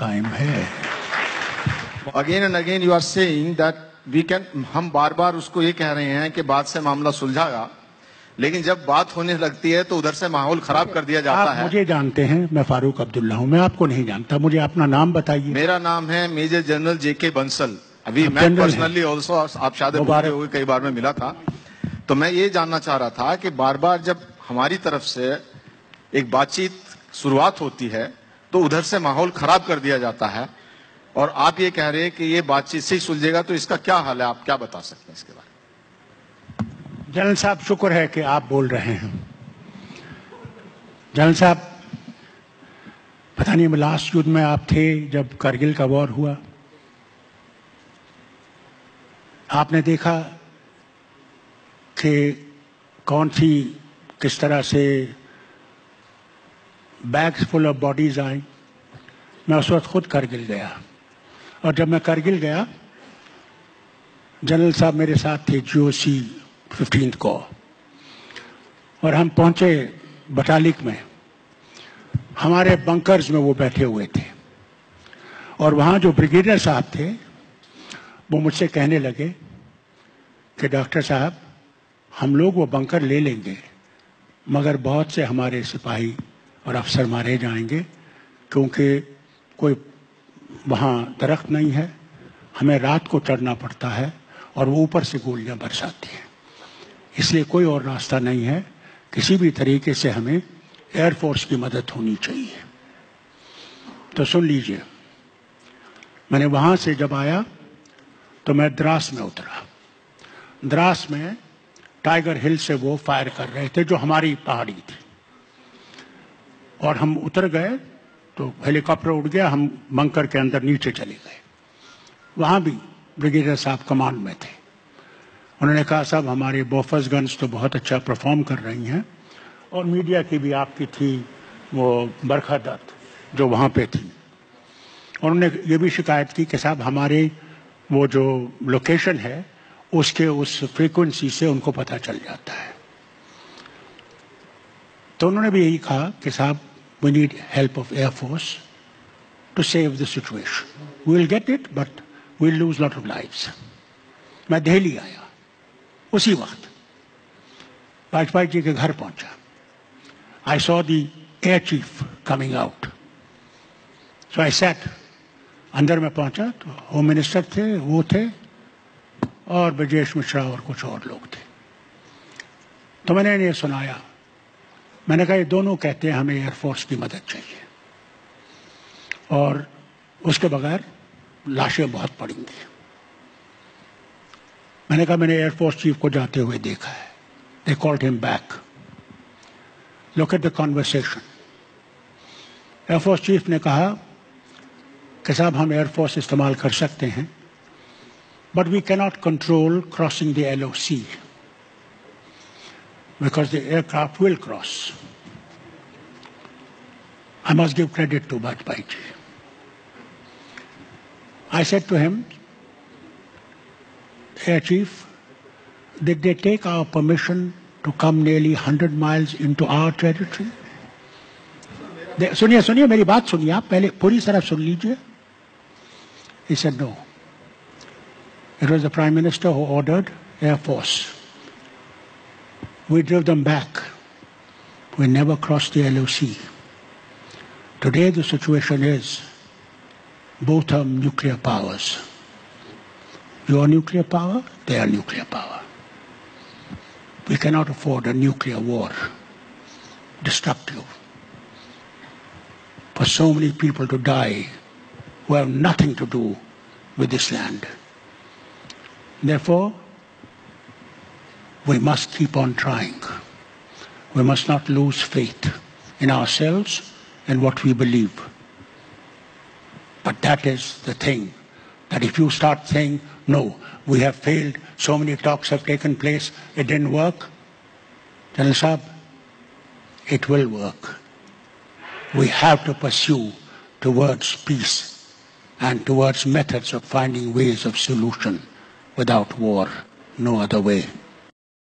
قائم ہے. Again and again you are saying that ہم بار بار اس کو یہ کہہ رہے ہیں کہ بات سے معاملہ سلجھا گا، لیکن جب بات ہونے لگتی ہے تو ادھر سے ماحول خراب کر دیا جاتا ہے. آپ مجھے جانتے ہیں، میں فاروق عبداللہ ہوں، میں آپ کو نہیں جانتا. مجھے اپنا نام بتائیے. میرا نام ہے میجر جنرل جے کے بنسل. ابھی میں پرسنلی آلسو آپ شاید ہوئے کئی بار میں ملا تھا، تو میں یہ جاننا چاہ رہا تھا کہ بار بار جب ہماری طرف سے ایک بات چیت شروعات ہوتی ہے تو ادھر سے ماحول خراب کر دیا جاتا ہے، اور آپ یہ کہہ رہے ہیں کہ یہ بات چیت سے ہی سلجھے گا، تو اس کا کیا حل ہے؟ آپ کیا بتا سکتے ہیں اس کے بارے میں؟ جنرل صاحب شکر ہے کہ آپ بول رہے ہیں. جنرل صاحب پتہ نہیں لاسٹ یوتھ میں آپ تھے جب کرگل کا وار ہوا. آپ نے دیکھا کہ کون سی کس طرح سے بیگز فل آف باڈیز آئیں. میں اس وقت خود کرگل گیا، اور جب میں کرگل گیا جنرل صاحب میرے ساتھ تھے GOC 15 کو، اور ہم پہنچے بٹالک میں. ہمارے بنکرز میں وہ بیٹھے ہوئے تھے، اور وہاں جو بریگیڈیئر صاحب تھے وہ مجھ سے کہنے لگے کہ ڈاکٹر صاحب ہم لوگ وہ بنکر لے لیں گے، مگر بہت سے ہمارے سپاہی اور افسر مارے جائیں گے، کیونکہ کوئی وہاں درخت نہیں ہے، ہمیں رات کو چڑھنا پڑتا ہے، اور وہ اوپر سے گولیاں برساتی ہیں. اس لیے کوئی اور راستہ نہیں ہے، کسی بھی طریقے سے ہمیں ایئر فورس کی مدد ہونی چاہیے. تو سن لیجئے، میں نے وہاں سے جب آیا تو میں دراس میں اترا. دراس میں ٹائیگر ہل سے وہ فائر کر رہے تھے جو ہماری پہاڑی تھی، اور ہم اتر گئے تو ہیلی کاپٹر اڑ گیا، ہم بنکر کے اندر نیچے چلے گئے. وہاں بھی بریگیڈیئر صاحب کمانڈ میں تھے. انہوں نے کہا صاحب ہماری بوفرز گنز تو بہت اچھا پرفارم کر رہی ہیں، اور میڈیا کی بھی آپ کی تھی وہ برکھا دت جو وہاں پہ تھی. انہوں نے یہ بھی شکایت کی کہ صاحب ہمارے وہ جو لوکیشن ہے اس کے اس فریکوینسی سے ان کو پتہ چل جاتا ہے. تو انہوں نے بھی یہی کہا کہ صاحب we need help of Air Force to save the situation. We will get it, but we'll lose a lot of lives. میں دہلی آیا اسی وقت، واجپئی جی کے گھر پہنچا. I saw the air chief coming out. So I sat. اندر میں پہنچا تو ہوم منسٹر تھے، وہ تھے، اور برجیش مشرا اور کچھ اور لوگ تھے. تو میں نے انہیں سنایا. میں نے کہا یہ دونوں کہتے ہیں ہمیں ایئر فورس کی مدد چاہیے، اور اس کے بغیر لاشیں بہت پڑیں گی. میں نے کہا میں نے ایئر فورس چیف کو جاتے ہوئے دیکھا ہے. They called him back. Look at the conversation. Air force chief نے کہا کہ صاحب ہم ایئر فورس استعمال کر سکتے ہیں، but we cannot control crossing the LOC because the aircraft will cross. I must give credit to Vajpayee ji. I said to him, Air Chief, did they take our permission to come nearly 100 miles into our territory? سنیے میری بات سنیے، آپ پہلے پوری طرح سن لیجئے. He said no. It was the Prime Minister who ordered Air Force. We drove them back. We never crossed the LOC. Today the situation is both are nuclear powers. You are nuclear power, they are nuclear power. We cannot afford a nuclear war, destructive, for so many people to die who have nothing to do with this land. Therefore, we must keep on trying. We must not lose faith in ourselves and what we believe. But that is the thing, that if you start saying, no, we have failed, so many talks have taken place, it didn't work, General Sahab, it will work. We have to pursue towards peace and towards methods of finding ways of solution. Without war, no other way.